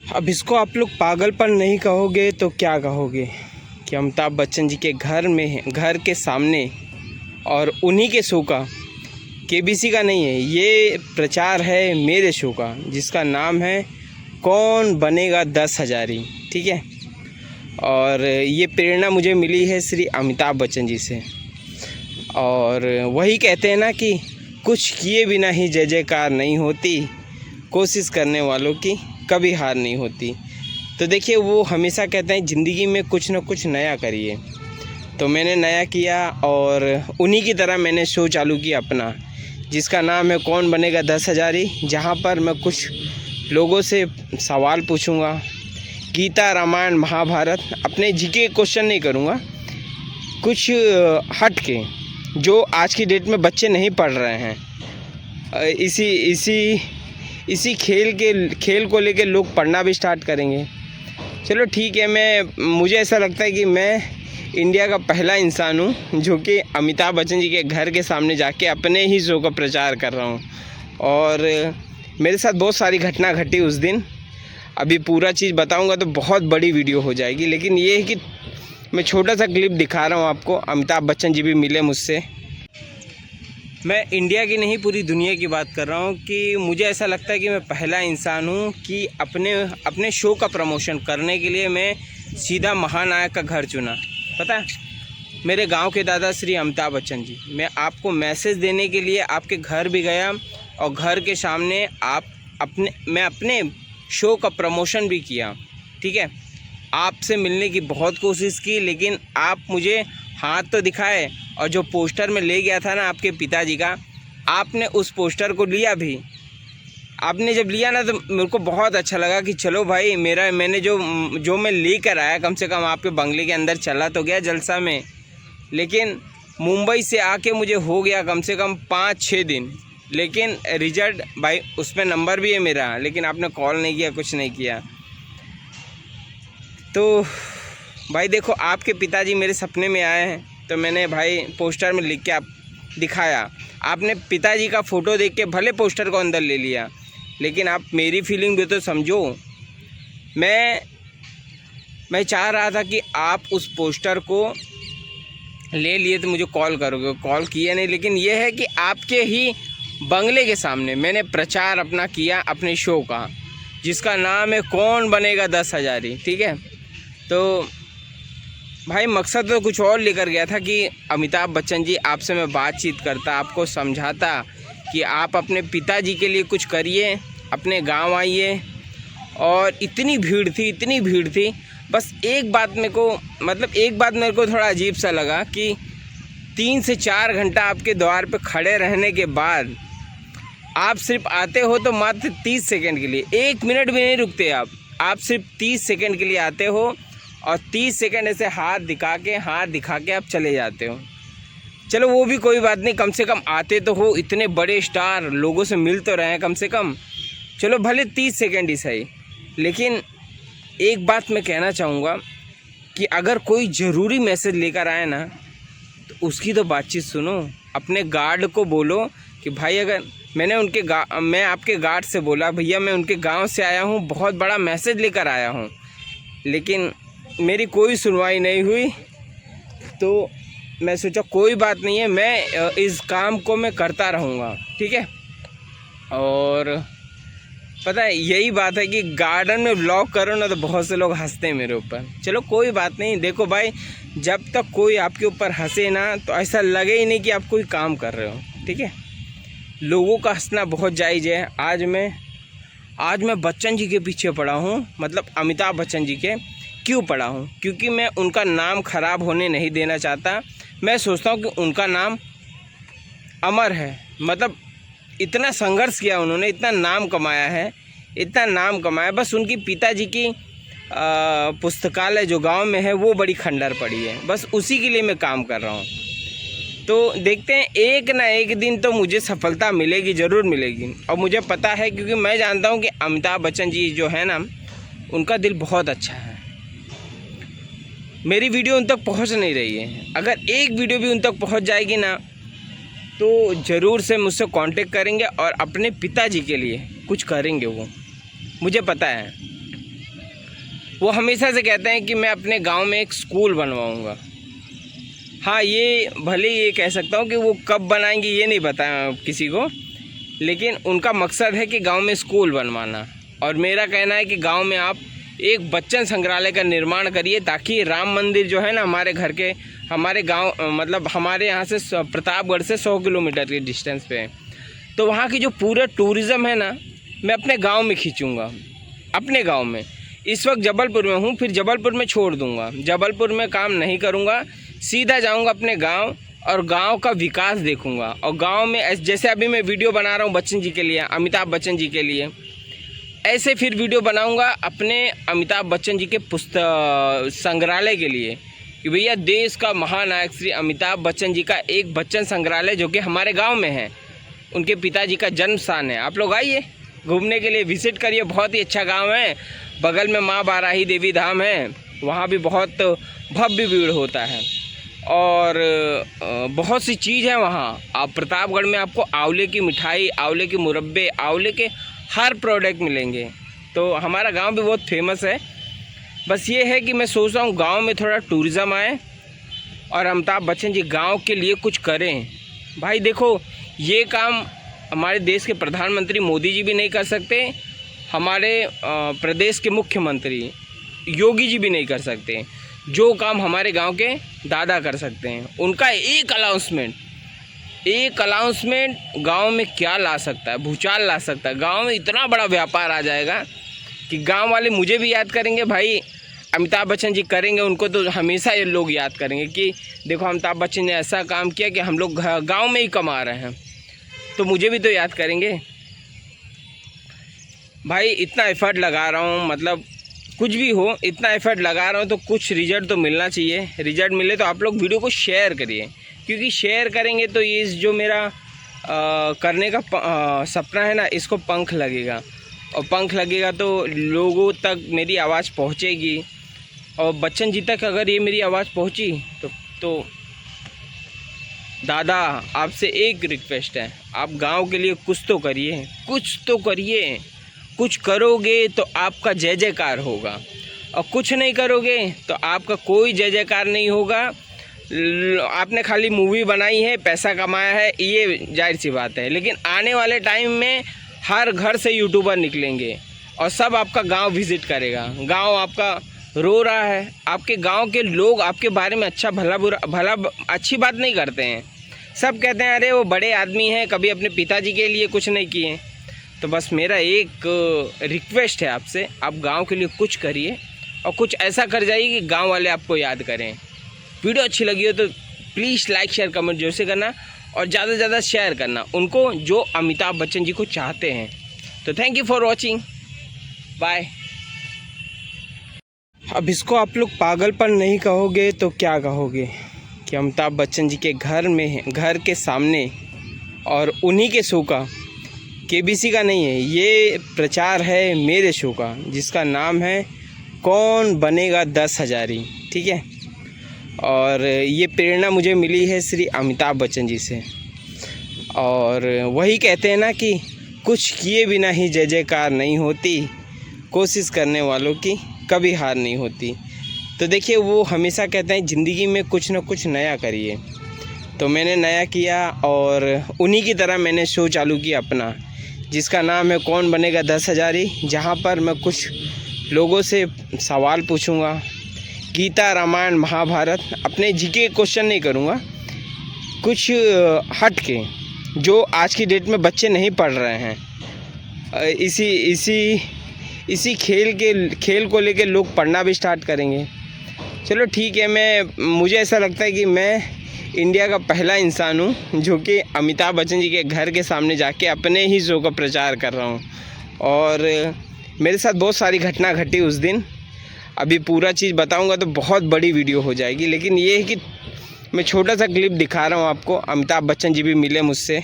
अब इसको आप लोग पागलपन नहीं कहोगे तो क्या कहोगे कि अमिताभ बच्चन जी के घर में, घर के सामने, और उन्हीं के शो का, केबीसी का नहीं है, ये प्रचार है मेरे शो का जिसका नाम है कौन बनेगा 10 हज़ारी। ठीक है, और ये प्रेरणा मुझे मिली है श्री अमिताभ बच्चन जी से। और वही कहते हैं ना कि कुछ किए बिना ही जय जयकार नहीं होती, कोशिश करने वालों की कभी हार नहीं होती। तो देखिए, वो हमेशा कहते हैं ज़िंदगी में कुछ ना कुछ नया करिए। तो मैंने नया किया और उन्हीं की तरह मैंने शो चालू किया अपना, जिसका नाम है कौन बनेगा 10 हज़ारी, जहाँ पर मैं कुछ लोगों से सवाल पूछूंगा, गीता, रामायण, महाभारत, अपने जीके क्वेश्चन नहीं करूँगा, कुछ हट के जो आज की डेट में बच्चे नहीं पढ़ रहे हैं। इसी खेल को लेके लोग पढ़ना भी स्टार्ट करेंगे। चलो ठीक है, मुझे ऐसा लगता है कि मैं इंडिया का पहला इंसान हूँ जो कि अमिताभ बच्चन जी के घर के सामने जाके अपने ही शो का प्रचार कर रहा हूँ। और मेरे साथ बहुत सारी घटना घटी उस दिन। अभी पूरा चीज़ बताऊँगा तो बहुत बड़ी वीडियो हो जाएगी, लेकिन ये है कि मैं छोटा सा क्लिप दिखा रहा हूँ आपको। अमिताभ बच्चन जी भी मिले मुझसे। मैं इंडिया की नहीं, पूरी दुनिया की बात कर रहा हूँ कि मुझे ऐसा लगता है कि मैं पहला इंसान हूँ कि अपने शो का प्रमोशन करने के लिए मैं सीधा महानायक का घर चुना। पता है, मेरे गांव के दादा श्री अमिताभ बच्चन जी, मैं आपको मैसेज देने के लिए आपके घर भी गया और घर के सामने मैं अपने शो का प्रमोशन भी किया। ठीक है, आपसे मिलने की बहुत कोशिश की, लेकिन आप मुझे हाथ तो दिखाए, और जो पोस्टर में ले गया था ना आपके पिताजी का, आपने उस पोस्टर को लिया भी। आपने जब लिया ना तो मेरे को बहुत अच्छा लगा कि चलो भाई, मैंने जो मैं लेकर आया, कम से कम आपके बंगले के अंदर चला तो गया जलसा में। लेकिन मुंबई से आके मुझे हो गया कम से कम 5-6 दिन, लेकिन रिजल्ट भाई उसमें नंबर भी है मेरा, लेकिन आपने कॉल नहीं किया, कुछ नहीं किया। तो भाई देखो, आपके पिताजी मेरे सपने में आए हैं तो मैंने भाई पोस्टर में लिख के आप दिखाया। आपने पिताजी का फ़ोटो देख के भले पोस्टर को अंदर ले लिया, लेकिन आप मेरी फीलिंग भी तो समझो। मैं चाह रहा था कि आप उस पोस्टर को ले लिए तो मुझे कॉल करोगे, कॉल किया नहीं। लेकिन ये है कि आपके ही बंगले के सामने मैंने प्रचार अपना किया अपने शो का, जिसका नाम है कौन बनेगा 10 हज़ारी। ठीक है, तो भाई मकसद तो कुछ और लेकर गया था कि अमिताभ बच्चन जी, आपसे मैं बातचीत करता, आपको समझाता कि आप अपने पिताजी के लिए कुछ करिए, अपने गांव आइए। और इतनी भीड़ थी। बस एक बात मेरे को थोड़ा अजीब सा लगा कि 3 से 4 घंटा आपके द्वार पे खड़े रहने के बाद आप सिर्फ आते हो तो मात्र 30 सेकंड के लिए, 1 मिनट भी नहीं रुकते आप सिर्फ 30 सेकंड के लिए आते हो और 30 सेकंड ऐसे हाथ दिखा के आप चले जाते हो। चलो वो भी कोई बात नहीं, कम से कम आते तो हो, इतने बड़े स्टार, लोगों से मिल तो रहे हैं कम से कम। चलो भले 30 सेकंड ही सही, लेकिन एक बात मैं कहना चाहूँगा कि अगर कोई ज़रूरी मैसेज लेकर आए ना तो उसकी तो बातचीत सुनो। अपने गार्ड को बोलो कि भाई, अगर मैं आपके गार्ड से बोला, भैया मैं उनके गांव से आया हूं, बहुत बड़ा मैसेज लेकर आया हूं, लेकिन मेरी कोई सुनवाई नहीं हुई। तो मैं सोचा कोई बात नहीं है, मैं इस काम को मैं करता रहूँगा। ठीक है, और पता है यही बात है कि गार्डन में व्लॉग करो ना तो बहुत से लोग हंसते हैं मेरे ऊपर। चलो कोई बात नहीं, देखो भाई, जब तक कोई आपके ऊपर हंसे ना तो ऐसा लगे ही नहीं कि आप कोई काम कर रहे हो। ठीक है, लोगों का हंसना बहुत जायज़ है। आज मैं बच्चन जी के पीछे पड़ा हूँ, मतलब अमिताभ बच्चन जी के। क्यों पड़ा हूँ? क्योंकि मैं उनका नाम ख़राब होने नहीं देना चाहता। मैं सोचता हूँ कि उनका नाम अमर है। मतलब इतना संघर्ष किया उन्होंने, इतना नाम कमाया। बस उनकी पिताजी की पुस्तकालय जो गांव में है वो बड़ी खंडर पड़ी है, बस उसी के लिए मैं काम कर रहा हूँ। तो देखते हैं, एक ना एक दिन तो मुझे सफलता मिलेगी, ज़रूर मिलेगी। और मुझे पता है, क्योंकि मैं जानता हूँ कि अमिताभ बच्चन जी जो है ना, उनका दिल बहुत अच्छा है। मेरी वीडियो उन तक पहुँच नहीं रही है, अगर एक वीडियो भी उन तक पहुँच जाएगी ना तो ज़रूर से मुझसे कांटेक्ट करेंगे और अपने पिताजी के लिए कुछ करेंगे वो, मुझे पता है। वो हमेशा से कहते हैं कि मैं अपने गांव में एक स्कूल बनवाऊंगा। हाँ, ये भले ये कह सकता हूँ कि वो कब बनाएंगे ये नहीं पता किसी को, लेकिन उनका मकसद है कि गांव में स्कूल बनवाना। और मेरा कहना है कि गांव में आप एक बच्चन संग्रहालय का निर्माण करिए, ताकि राम मंदिर जो है ना हमारे गांव मतलब हमारे यहाँ से प्रतापगढ़ से 100 किलोमीटर के डिस्टेंस पे है, तो वहाँ की जो पूरा टूरिज़्म है ना, मैं अपने गांव में खींचूँगा। अपने गांव में इस वक्त जबलपुर में हूँ, फिर जबलपुर में छोड़ दूँगा, जबलपुर में काम नहीं करूँगा, सीधा जाऊँगा अपने गाँव और गांव का विकास देखूँगा। और गांव में जैसे अभी मैं वीडियो बना रहा हूँ बच्चन जी के लिए, अमिताभ बच्चन जी के लिए, ऐसे फिर वीडियो बनाऊंगा अपने अमिताभ बच्चन जी के पुस्तक संग्रहालय के लिए कि भैया देश का महानायक श्री अमिताभ बच्चन जी का एक बच्चन संग्रहालय जो कि हमारे गांव में है, उनके पिताजी का जन्म स्थान है। आप लोग आइए घूमने के लिए, विजिट करिए, बहुत ही अच्छा गांव है। बगल में माँ बाराही देवी धाम है, वहाँ भी बहुत भव्य भीड़ होता है और बहुत सी चीज़ है वहाँ। आप प्रतापगढ़ में आपको आंवले की मिठाई, आंवले के मुरब्बे, आंवले के हर प्रोडक्ट मिलेंगे। तो हमारा गांव भी बहुत फेमस है। बस ये है कि मैं सोच रहा हूँ गांव में थोड़ा टूरिज़्म आए और अमिताभ बच्चन जी गांव के लिए कुछ करें। भाई देखो, ये काम हमारे देश के प्रधानमंत्री मोदी जी भी नहीं कर सकते, हमारे प्रदेश के मुख्यमंत्री योगी जी भी नहीं कर सकते। जो काम हमारे गांव के दादा कर सकते हैं, उनका एक अनाउंसमेंट गांव में क्या ला सकता है, भूचाल ला सकता है। गांव में इतना बड़ा व्यापार आ जाएगा कि गांव वाले मुझे भी याद करेंगे। भाई अमिताभ बच्चन जी करेंगे, उनको तो हमेशा ये लोग याद करेंगे कि देखो अमिताभ बच्चन ने ऐसा काम किया कि हम लोग गांव में ही कमा रहे हैं, तो मुझे भी तो याद करेंगे। भाई इतना एफर्ट लगा रहा हूँ, मतलब कुछ भी हो, इतना एफर्ट लगा रहा हूँ तो कुछ रिजल्ट तो मिलना चाहिए। रिजल्ट मिले तो आप लोग वीडियो को शेयर करिए, क्योंकि शेयर करेंगे तो ये जो मेरा करने का सपना है ना, इसको पंख लगेगा, और पंख लगेगा तो लोगों तक मेरी आवाज़ पहुँचेगी। और बच्चन जी तक अगर ये मेरी आवाज़ पहुँची तो दादा आपसे एक रिक्वेस्ट है, आप गांव के लिए कुछ तो करिए, कुछ तो करिए। कुछ करोगे तो आपका जय जयकार होगा, और कुछ नहीं करोगे तो आपका कोई जय जयकार नहीं होगा। आपने खाली मूवी बनाई है, पैसा कमाया है, ये जाहिर सी बात है, लेकिन आने वाले टाइम में हर घर से यूट्यूबर निकलेंगे और सब आपका गांव विज़िट करेगा। गांव आपका रो रहा है, आपके गांव के लोग आपके बारे में अच्छा भला अच्छी बात नहीं करते हैं। सब कहते हैं अरे वो बड़े आदमी हैं, कभी अपने पिताजी के लिए कुछ नहीं किए। तो बस मेरा एक रिक्वेस्ट है आपसे, आप गांव के लिए कुछ करिए और कुछ ऐसा कर जाइए कि गांव वाले आपको याद करें। वीडियो अच्छी लगी हो तो प्लीज़ लाइक शेयर कमेंट जोर से करना, और ज़्यादा से ज़्यादा शेयर करना उनको जो अमिताभ बच्चन जी को चाहते हैं। तो thank you for watching, bye. अब इसको आप लोग पागलपन नहीं कहोगे तो क्या कहोगे कि अमिताभ बच्चन जी के घर के सामने, और उन्हीं के शो का, केबीसी का नहीं है, ये प्रचार है मेरे शो का जिसका नाम है कौन बनेगा 10 हज़ारी, ठीक है। और ये प्रेरणा मुझे मिली है श्री अमिताभ बच्चन जी से, और वही कहते हैं ना कि कुछ किए बिना ही जय जयकार नहीं होती, कोशिश करने वालों की कभी हार नहीं होती। तो देखिए, वो हमेशा कहते हैं ज़िंदगी में कुछ ना कुछ नया करिए, तो मैंने नया किया और उन्हीं की तरह मैंने शो चालू किया अपना, जिसका नाम है कौन बनेगा 10 हज़ारी, जहाँ पर मैं कुछ लोगों से सवाल पूछूंगा, गीता रामायण महाभारत, अपने जीके क्वेश्चन नहीं करूँगा, कुछ हट के जो आज की डेट में बच्चे नहीं पढ़ रहे हैं। इसी खेल को लेके लोग पढ़ना भी स्टार्ट करेंगे। चलो ठीक है, मुझे ऐसा लगता है कि मैं इंडिया का पहला इंसान हूँ जो कि अमिताभ बच्चन जी के घर के सामने जाके अपने ही शो का प्रचार कर रहा हूँ, और मेरे साथ बहुत सारी घटना घटी उस दिन। अभी पूरा चीज़ बताऊँगा तो बहुत बड़ी वीडियो हो जाएगी, लेकिन ये है कि मैं छोटा सा क्लिप दिखा रहा हूँ आपको। अमिताभ बच्चन जी भी मिले मुझसे,